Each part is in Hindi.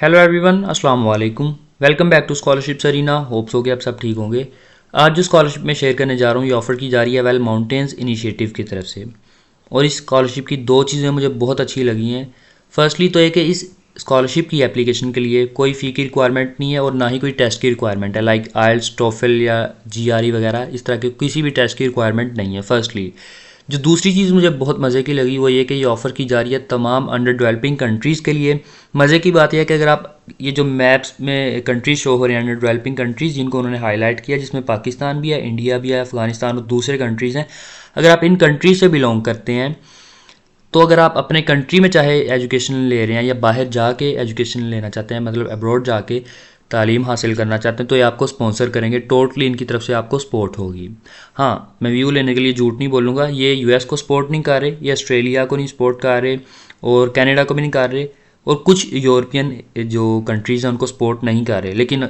हेलो एवरीवन, अस्सलाम वालेकुम। Welcome back to scholarship arena. Hopes हो कि आप सब ठीक होंगे। आज जो स्कॉलरशिप में शेयर करने जा रहा हूँ ये ऑफ़र की जा रही है वेल माउंटेन्स इनिशिएटिव की तरफ से। और इस स्कॉलरशिप की दो चीज़ें मुझे बहुत अच्छी लगी हैं। फर्स्टली तो ये कि इस स्कॉलरशिप की एप्लीकेशन के लिए कोई फ़ी की रिक्वायरमेंट नहीं है और ना ही कोई टेस्ट की रिक्वायरमेंट है, लाइक आइल्स, टोफल या जीआरई वगैरह इस तरह के किसी भी टेस्ट की रिक्वायरमेंट नहीं है। फर्स्टली जो दूसरी चीज़ मुझे बहुत मज़े की लगी वो ये कि ये ऑफ़र की जा रही है तमाम अंडर डेवलपिंग कंट्रीज़ के लिए। मज़े की बात यह है कि अगर आप ये जो मैप्स में कंट्रीज शो हो रहे हैं अंडर डेवलपिंग कंट्रीज़ जिनको उन्होंने हाईलाइट किया, जिसमें पाकिस्तान भी है, इंडिया भी है, अफगानिस्तान और दूसरे कंट्रीज़ हैं, अगर आप इन कंट्रीज से बिलोंग करते हैं तो अगर आप अपने कंट्री में चाहे एजुकेशन ले रहे हैं या बाहर जाके एजुकेशन लेना चाहते हैं, मतलब अब्रॉड जाके तालीम हासिल करना चाहते हैं, तो ये आपको स्पॉन्सर करेंगे। टोटली इनकी तरफ से आपको सपोर्ट होगी। हाँ, मैं व्यू लेने के लिए झूठ नहीं बोलूँगा, ये यूएस को सपोर्ट नहीं कर रहे, ये ऑस्ट्रेलिया को नहीं सपोर्ट कर रहे और कनाडा को भी नहीं कर रहे और कुछ यूरोपियन जो कंट्रीज़ हैं उनको सपोर्ट नहीं कर रहे। लेकिन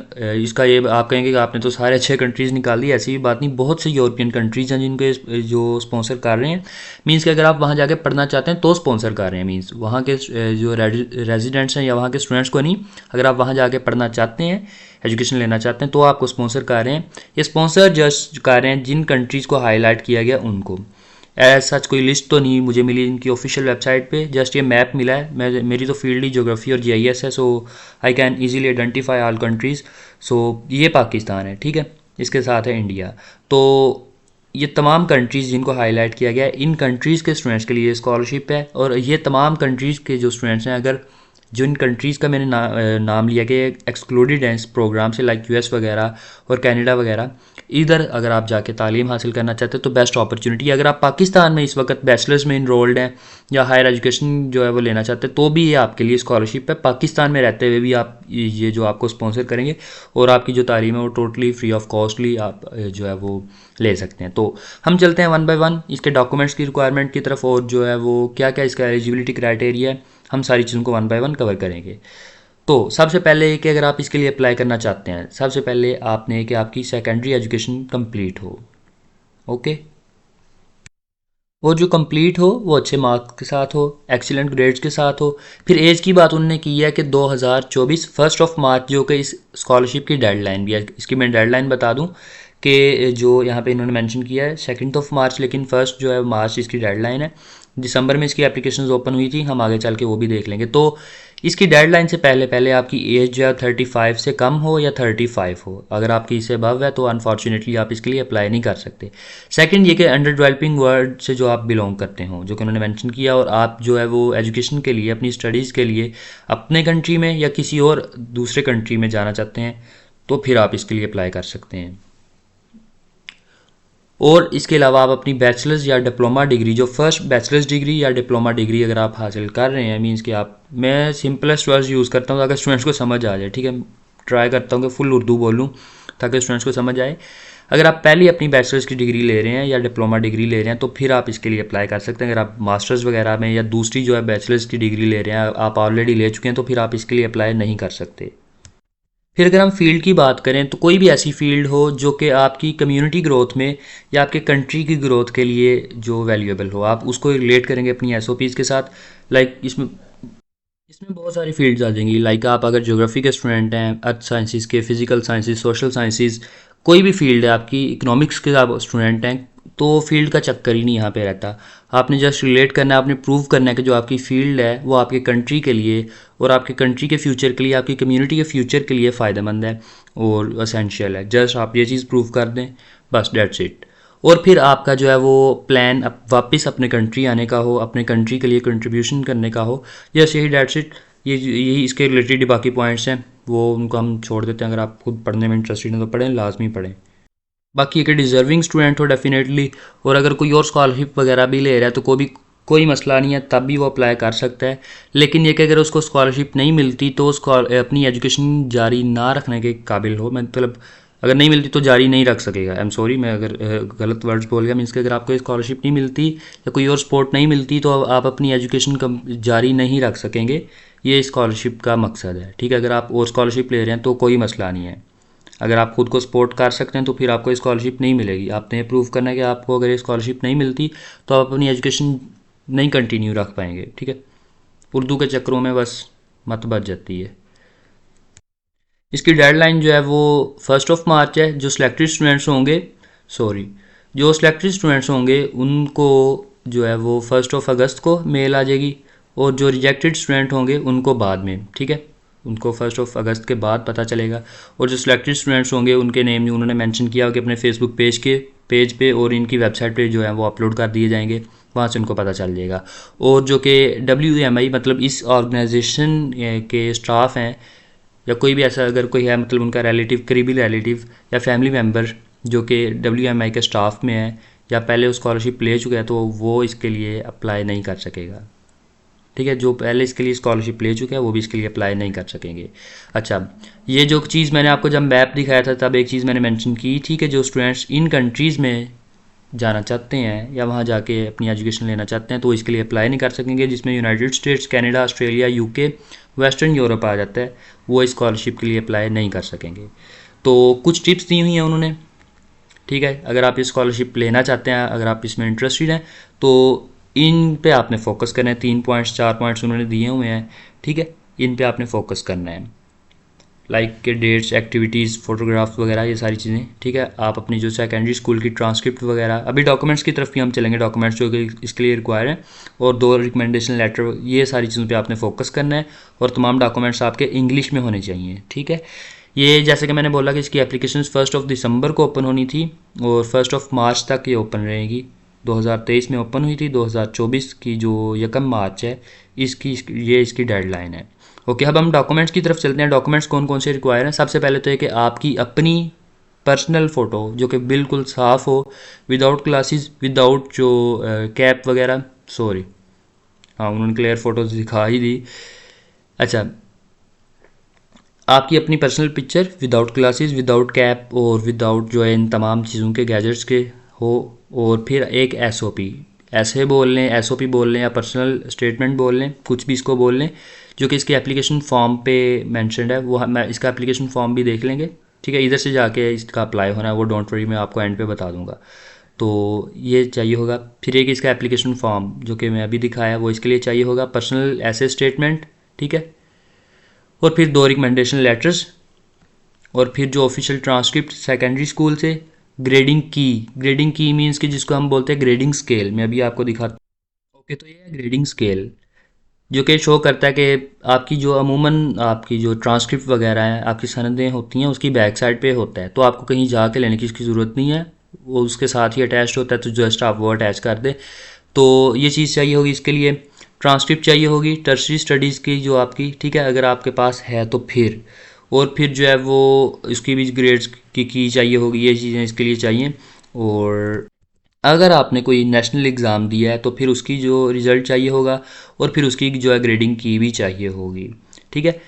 इसका ये आप कहेंगे कि आपने तो सारे अच्छे कंट्रीज़ निकाल दी, ऐसी भी बात नहीं। बहुत से यूरोपियन कंट्रीज़ हैं जिनके जो स्पॉन्सर कर रहे हैं। मींस कि अगर आप वहाँ जाके पढ़ना चाहते हैं तो स्पॉन्सर कर रहे हैं। मींस वहाँ के जो रेजिडेंट्स हैं या वहाँ के स्टूडेंट्स को नहीं, अगर आप वहाँ जाके पढ़ना चाहते हैं, एजुकेशन लेना चाहते हैं, तो आपको स्पॉन्सर कर रहे हैं। ये स्पॉन्सर जस्ट कर रहे हैं जिन कंट्रीज़ को हाईलाइट किया गया उनको। एज सच कोई लिस्ट तो नहीं मुझे मिली इनकी ऑफिशियल वेबसाइट पे, जस्ट ये मैप मिला है। मेरी तो फील्ड ही ज्योग्राफी और जीआईएस है, so I can easily identify all countries. So ये पाकिस्तान है, ठीक है, इसके साथ है इंडिया। तो ये तमाम कंट्रीज़ जिनको हाईलाइट किया गया है, इन कंट्रीज़ के स्टूडेंट्स के लिए स्कॉलरशिप है। और ये तमाम कंट्रीज़ के जो स्टूडेंट्स हैं, अगर जो इन कंट्रीज़ का मैंने नाम लिया कि एक्सक्लूडेड हैं इस प्रोग्राम से, लाइक यूएस वगैरह और कनाडा वगैरह, इधर अगर आप जाके तालीम हासिल करना चाहते हो तो बेस्ट अपॉर्चुनिटी। अगर आप पाकिस्तान में इस वक्त बैचलर्स में इनरोल्ड हैं या हायर एजुकेशन जो है वो लेना चाहते हैं तो भी ये आपके लिए स्कॉलरशिप है। पाकिस्तान में रहते हुए भी आप ये जो आपको स्पॉन्सर करेंगे और आपकी जो तालीम है वो टोटली फ्री ऑफ कॉस्टली आप जो है वो ले सकते हैं। तो हम चलते हैं वन बाय वन इसके डॉक्यूमेंट्स की रिक्वायरमेंट की तरफ और जो है वो क्या क्या इसका एलिजिबिलिटी क्राइटेरिया है, हम सारी चीज़ों को वन बाय वन कवर करेंगे। तो सबसे पहले कि अगर आप इसके लिए अप्लाई करना चाहते हैं, सबसे पहले आपने कि आपकी सेकेंडरी एजुकेशन कंप्लीट हो। ओके, और जो कंप्लीट हो वो अच्छे मार्क्स के साथ हो, एक्सीलेंट ग्रेड्स के साथ हो। फिर एज की बात उन्होंने की है कि 2024 फर्स्ट ऑफ मार्च जो कि इस स्कॉलरशिप की डेडलाइन भी है। इसकी मैं डेडलाइन बता दूं कि जो यहाँ पे इन्होंने मेंशन किया है 2 ऑफ मार्च, लेकिन फर्स्ट जो है मार्च इसकी डेडलाइन है। दिसंबर में इसकी एप्लीकेशंस ओपन हुई थी, हम आगे चल के वो भी देख लेंगे। तो इसकी डेडलाइन से पहले पहले आपकी एज जो है 35 से कम हो या 35 हो। अगर आपकी इससे अबव है तो अनफॉर्चुनेटली आप इसके लिए अप्लाई नहीं कर सकते। सेकंड ये कि अंडर डेवलपिंग वर्ल्ड से जो आप बिलोंग करते हो, जो कि उन्होंने मेंशन किया, और आप जो है वो एजुकेशन के लिए, अपनी स्टडीज़ के लिए अपने कंट्री में या किसी और दूसरे कंट्री में जाना चाहते हैं तो फिर आप इसके लिए अप्लाई कर सकते हैं। और इसके अलावा आप अपनी बैचलर्स या डिप्लोमा डिग्री, जो फर्स्ट बैचलर्स डिग्री या डिप्लोमा डिग्री अगर आप हासिल कर रहे हैं, मींस कि आप, मैं सिंपलेस्ट वर्ड्स यूज़ करता हूँ ताकि स्टूडेंट्स को समझ आ जाए, ठीक है। ट्राई करता हूँ कि फुल उर्दू बोलूँ ताकि स्टूडेंट्स को समझ आए। अगर आप पहले अपनी बैचलर्स की डिग्री ले रहे हैं या डिप्लोमा डिग्री ले रहे हैं तो फिर आप इसके लिए अप्लाई कर सकते हैं। अगर आप मास्टर्स वगैरह में या दूसरी जो है बैचलर्स की डिग्री ले रहे हैं, आप ऑलरेडी ले चुके हैं, तो फिर आप इसके लिए अप्लाई नहीं कर सकते। फिर अगर हम फील्ड की बात करें तो कोई भी ऐसी फील्ड हो जो कि आपकी कम्युनिटी ग्रोथ में या आपके कंट्री की ग्रोथ के लिए जो वैल्यूएबल हो, आप उसको रिलेट करेंगे अपनी एसओपीज़ के साथ। लाइक इसमें इसमें बहुत सारी फील्ड्स आ जाएंगी। लाइक आप अगर ज्योग्राफी के स्टूडेंट हैं, अर्थ साइंसेज के, फिजिकल साइंसेज, सोशल साइंसेज, कोई भी फील्ड है आपकी, इकोनॉमिक्स के आप स्टूडेंट हैं, तो फील्ड का चक्कर ही नहीं यहाँ पे रहता। आपने जस्ट रिलेट करना है, आपने प्रूव करना है कि जो आपकी फील्ड है वो आपके कंट्री के लिए और आपके कंट्री के फ्यूचर के लिए, आपकी कम्युनिटी के फ्यूचर के लिए फ़ायदेमंद है और असेंशियल है। जस्ट आप ये चीज़ प्रूव कर दें, बस डेट्स इट। और फिर आपका जो है वो प्लान वापस अपने कंट्री आने का हो, अपने कंट्री के लिए कंट्रीब्यूशन करने का हो, यस यही डेट्स इट। ये यही इसके रिलेटेड बाकी पॉइंट्स हैं, वो उनको हम छोड़ देते हैं। अगर आप खुद पढ़ने में इंटरेस्टेड हैं तो पढ़ें, लाजमी पढ़ें। बाकी एक डिज़र्विंग स्टूडेंट हो डेफिनेटली, और अगर कोई और स्कॉलरशिप वगैरह भी ले रहा है तो कोई मसला नहीं है, तब भी वो अप्लाई कर सकता है। लेकिन ये कि अगर उसको स्कॉलरशिप नहीं मिलती तो उसको अपनी एजुकेशन जारी ना रखने के काबिल हो, मतलब अगर नहीं मिलती तो जारी नहीं रख सकेगा। आई एम सॉरी, मैं अगर गलत वर्ड्स बोल गया। मीन्स कि अगर आपको स्कॉलरशिप नहीं मिलती या कोई और सपोर्ट नहीं मिलती तो आप अपनी एजुकेशन जारी नहीं रख सकेंगे। ये स्कॉलरशिप का मकसद है, ठीक है। अगर आप और स्कॉलरशिप ले रहे हैं तो कोई मसला नहीं है। अगर आप खुद को सपोर्ट कर सकते हैं तो फिर आपको स्कॉलरशिप नहीं मिलेगी। आपने ये प्रूव करना है कि आपको अगर ये स्कॉलरशिप नहीं मिलती तो आप अपनी एजुकेशन नहीं कंटिन्यू रख पाएंगे, ठीक है। उर्दू के चक्करों में बस मत बच जाती है। इसकी डेडलाइन जो है वो 1 मार्च है। जो सिलेक्टेड स्टूडेंट्स होंगे जो सिलेक्टेड स्टूडेंट्स होंगे उनको जो है वो 1 अगस्त को मेल आ जाएगी, और जो रिजेक्टेड स्टूडेंट होंगे उनको बाद में, ठीक है, उनको 1 अगस्त के बाद पता चलेगा। और जो सिलेक्टेड स्टूडेंट्स होंगे उनके नेम उन्होंने मेंशन किया कि अपने फेसबुक पेज पे और इनकी वेबसाइट पे जो है वो अपलोड कर दिए जाएंगे, वहाँ से उनको पता चल जाएगा। और जो कि WMI मतलब इस ऑर्गेनाइजेशन के स्टाफ हैं, या कोई भी ऐसा अगर कोई है मतलब उनका रिलेटिव, करीबी रिलेटिव या फैमिली मेम्बर जो कि WMI के स्टाफ में है या पहले वो स्कॉलरशिप ले चुका है, तो वो इसके लिए अप्लाई नहीं कर सकेगा, ठीक है। जो पहले इसके लिए स्कॉलरशिप ले चुका है वो भी इसके लिए अप्लाई नहीं कर सकेंगे। अच्छा, ये जो चीज़ मैंने आपको जब मैप दिखाया था तब एक चीज़ मैंने मेंशन की थी कि जो स्टूडेंट्स इन कंट्रीज़ में जाना चाहते हैं या वहाँ जाके अपनी एजुकेशन लेना चाहते हैं तो इसके लिए अप्लाई नहीं कर सकेंगे, जिसमें United States, Canada, Australia, UK, Western Europe आ जाता है, वो स्कॉलरशिप के लिए अप्लाई नहीं कर सकेंगे। तो कुछ टिप्स दी हुई हैं उन्होंने, ठीक है। अगर आप ये स्कॉलरशिप लेना चाहते हैं, अगर आप इसमें इंटरेस्टेड हैं, तो इन पे आपने फोकस करना है। 3 पॉइंट्स 4 पॉइंट्स उन्होंने दिए हुए हैं, ठीक है, इन पे आपने फोकस करना है। लाइक के डेट्स, एक्टिविटीज़, फोटोग्राफ्स वगैरह, ये सारी चीज़ें, ठीक है। आप अपनी जो सेकेंडरी स्कूल की ट्रांसक्रिप्ट वगैरह, अभी डॉक्यूमेंट्स की तरफ भी हम चलेंगे, डॉक्यूमेंट्स जो कि इसके लिए रिक्वायर हैं, और 2 रिकमेंडेशन लेटर, ये सारी चीज़ों पे आपने फोकस करना है। और तमाम डॉक्यूमेंट्स आपके इंग्लिश में होने चाहिए, ठीक है। ये जैसे कि मैंने बोला कि इसकी एप्लीकेशन 1 दिसंबर को ओपन होनी थी और 1 मार्च तक ये ओपन रहेगी। 2023 में ओपन हुई थी, 2024 की जो 1 मार्च है इसकी डेडलाइन है। ओके, अब हम डॉक्यूमेंट्स की तरफ चलते हैं। डॉक्यूमेंट्स कौन कौन से रिक्वायर हैं? सबसे पहले तो है कि आपकी अपनी पर्सनल फ़ोटो जो कि बिल्कुल साफ़ हो, विदाउट ग्लासेस, विदाउट जो कैप वगैरह, सॉरी, हाँ उन्होंने क्लियर फ़ोटोज़ दिखा ही दी। अच्छा, आपकी अपनी personal picture without glasses, without cap और विदाउट जो है इन तमाम चीज़ों के गैजेट्स के हो, और फिर एक SOP, ऐसे बोल लें, SOP बोल लें या पर्सनल स्टेटमेंट बोल लें, कुछ भी इसको बोल लें, जो कि इसके एप्लीकेशन फॉर्म पे मेंशनड है। वो मैं इसका एप्लीकेशन फॉर्म भी देख लेंगे, ठीक है। इधर से जाके इसका अप्लाई होना है, वो डोंट वरी, मैं आपको एंड पे बता दूंगा। तो ये चाहिए होगा। फिर एक इसका एप्लीकेशन फॉर्म जो कि मैं अभी दिखाया वो इसके लिए चाहिए होगा, पर्सनल एसे स्टेटमेंट, ठीक है। और फिर 2 रिकमेंडेशन लेटर्स, और फिर जो ऑफिशियल ट्रांसक्रिप्ट सेकेंडरी स्कूल से, ग्रेडिंग की मीन्स कि जिसको हम बोलते हैं ग्रेडिंग स्केल, मैं अभी आपको दिखाता हूँ। ओके, तो ये है ग्रेडिंग स्केल जो कि शो करता है कि आपकी जो अमूमन आपकी जो ट्रांसक्रिप्ट वगैरह हैं, आपकी सनदें होती हैं, उसकी बैक साइड पे होता है, तो आपको कहीं जाके लेने की इसकी ज़रूरत नहीं है, वो उसके साथ ही अटैच होता है, तो जस्ट आप वो अटैच कर दें। तो ये चीज़ चाहिए होगी इसके लिए। ट्रांसक्रिप्ट चाहिए होगी टर्सरी स्टडीज़ की जो आपकी, ठीक है, अगर आपके पास है तो फिर, और फिर जो है वो इसकी भी ग्रेड्स की चाहिए होगी, ये चीज़ें इसके लिए चाहिए। और अगर आपने कोई नेशनल एग्ज़ाम दिया है तो फिर उसकी जो रिज़ल्ट चाहिए होगा, और फिर उसकी जो है ग्रेडिंग की भी चाहिए होगी, ठीक है।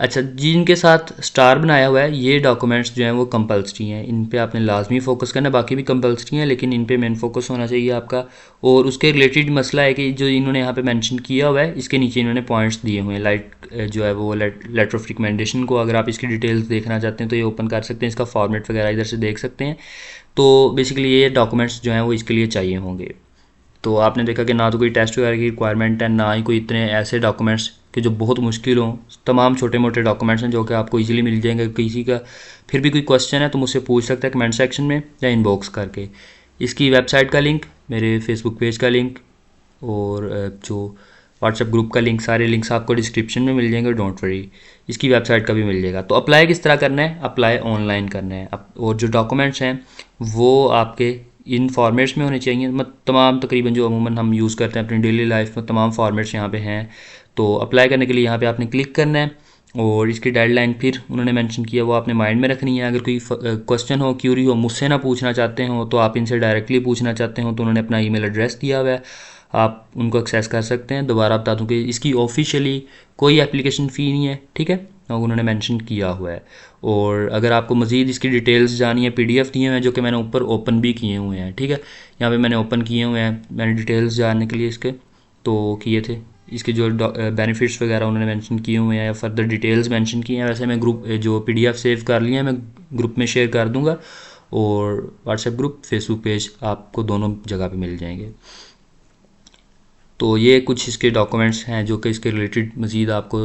अच्छा, जिनके साथ स्टार बनाया हुआ है ये डॉक्यूमेंट्स जो हैं वो कंपलसरी हैं, इन पे आपने लाजमी फ़ोकस करना है, बाकी भी कंपलसरी हैं लेकिन इन पे मेन फोकस होना चाहिए आपका। और उसके रिलेटेड मसला है कि जो इन्होंने यहाँ पे मेंशन किया हुआ है, इसके नीचे इन्होंने पॉइंट्स दिए हुए हैं, लाइक जो है वो लेटर ऑफ रिकमेंडेशन को, अगर आप इसकी डिटेल्स देखना चाहते हैं तो ये ओपन कर सकते हैं, इसका फॉर्मेट वगैरह इधर से देख सकते हैं। तो बेसिकली ये डॉक्यूमेंट्स जो हैं वो इसके लिए चाहिए होंगे। तो आपने देखा कि ना तो कोई टेस्ट वगैरह की रिक्वायरमेंट है, ना ही कोई इतने ऐसे डॉक्यूमेंट्स कि जो बहुत मुश्किल हों। तमाम छोटे मोटे डॉक्यूमेंट्स हैं जो कि आपको इजीली मिल जाएंगे। किसी का फिर भी कोई क्वेश्चन है तो मुझसे पूछ सकता है कमेंट सेक्शन में या इनबॉक्स करके। इसकी वेबसाइट का लिंक, मेरे फेसबुक पेज का लिंक और जो व्हाट्सएप ग्रुप का लिंक, सारे लिंक्स आपको डिस्क्रिप्शन में मिल जाएंगे, डोंट वरी। इसकी वेबसाइट का भी मिल जाएगा। तो अप्लाई किस तरह करना है? अप्लाई ऑनलाइन करना है। और जो डॉक्यूमेंट्स हैं वो आपके इन फॉर्मेट्स में होने चाहिए, मतलब तमाम तकरीबन जो अमूमन हम यूज़ करते हैं अपनी डेली लाइफ में, तमाम फॉर्मेट्स यहाँ पे हैं। तो अप्लाई करने के लिए यहाँ पे आपने क्लिक करना है, और इसकी डेडलाइन फिर उन्होंने मेंशन किया वो आपने माइंड में रखनी है। अगर कोई क्वेश्चन हो, क्यूरी हो, मुझसे ना पूछना चाहते हो तो आप इनसे डायरेक्टली पूछना चाहते हो तो उन्होंने अपना ईमेल एड्रेस दिया हुआ है, आप उनको एक्सेस कर सकते हैं। दोबारा बता दूं कि इसकी ऑफिशियली कोई एप्लीकेशन फ़ी नहीं है, ठीक है, उन्होंने मेंशन किया हुआ है। और अगर आपको मज़ीद इसकी डिटेल्स जानी है, PDF दिए हुए हैं जो कि मैंने ऊपर ओपन भी किए हुए हैं, ठीक है, यहाँ पे मैंने ओपन किए हुए हैं, मैंने डिटेल्स जानने के लिए इसके तो किए थे। इसके जो बेनिफिट्स वगैरह उन्होंने मेंशन किए हुए हैं या फर्दर डिटेल्स मेंशन की हैं, वैसे मैं ग्रुप जो PDF सेव कर लिया है मैं ग्रुप में शेयर कर दूंगा, और व्हाट्सएप ग्रुप, फेसबुक पेज आपको दोनों जगह पे मिल जाएंगे। तो ये कुछ इसके डॉक्यूमेंट्स हैं जो कि इसके रिलेटेड मज़ीद आपको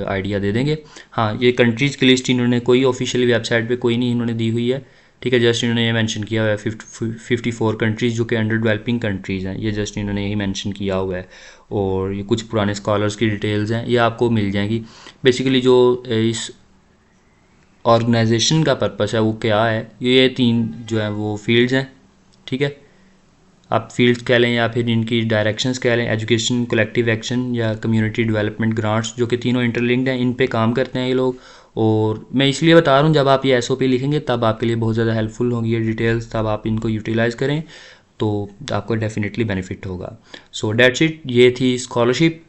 आइडिया दे देंगे। हाँ, ये कंट्रीज़ की लिस्ट इन्होंने कोई ऑफिशियल वेबसाइट पे कोई नहीं इन्होंने दी हुई है, ठीक है। जस्ट इन्होंने ये मेंशन किया हुआ है 54 कंट्रीज़ जो कि अंडर डेवलपिंग कंट्रीज़ हैं, ये जस्ट इन्होंने यही मेंशन किया हुआ है। और ये कुछ पुराने स्कॉलर्स की डिटेल्स हैं, ये आपको मिल जाएंगी। बेसिकली जो इस ऑर्गेनाइजेशन का पर्पस है वो क्या है, ये 3 जो है वो फील्ड्स हैं, ठीक है। आप फील्ड्स कह लें या फिर इनकी डायरेक्शंस कह लें, एजुकेशन, कलेक्टिव एक्शन या कम्युनिटी डेवलपमेंट ग्रांट्स, जो कि तीनों इंटरलिंक्ड हैं, इन पे काम करते हैं ये लोग। और मैं इसलिए बता रहा हूँ, जब आप ये SOP लिखेंगे तब आपके लिए बहुत ज़्यादा हेल्पफुल होंगी ये डिटेल्स, तब आप इनको यूटिलाइज़ करें तो आपको डेफिनेटली बेनिफिट होगा। सो डेट्स इट, ये थी scholarship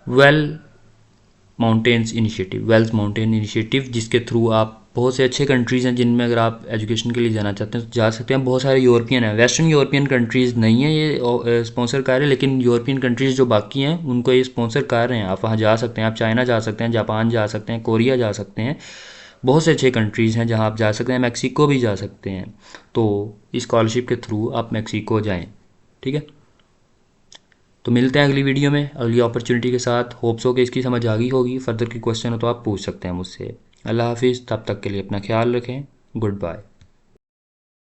Well Mountains Initiative, Wells Mountain Initiative, जिसके थ्रू आप बहुत से अच्छे कंट्रीज़ हैं जिनमें अगर आप एजुकेशन के लिए जाना चाहते हैं तो जा सकते हैं। बहुत सारे यूरोपियन हैं, वेस्टर्न यूरोपियन कंट्रीज़ नहीं है ये स्पॉन्सर कर रहे हैं, लेकिन यूरोपियन कंट्रीज़ जो बाकी हैं उनको ये स्पॉन्सर कर रहे हैं। आप वहाँ जा सकते हैं, आप चाइना जा सकते हैं, जापान जा सकते हैं, कोरिया जा सकते हैं, बहुत से अच्छे कंट्रीज़ हैं जहाँ आप जा सकते हैं, मैक्सिको भी जा सकते हैं। तो इस स्कॉलरशिप के थ्रू आप मैक्सिको जाएँ, ठीक है। तो मिलते हैं अगली वीडियो में अगली अपॉर्चुनिटी के साथ। होप्स हो कि इसकी समझ आ गई होगी। फर्दर की क्वेश्चन हो तो आप पूछ सकते हैं मुझसे। अल्लाह हाफिज़, तब तक के लिए अपना ख्याल रखें। Good bye.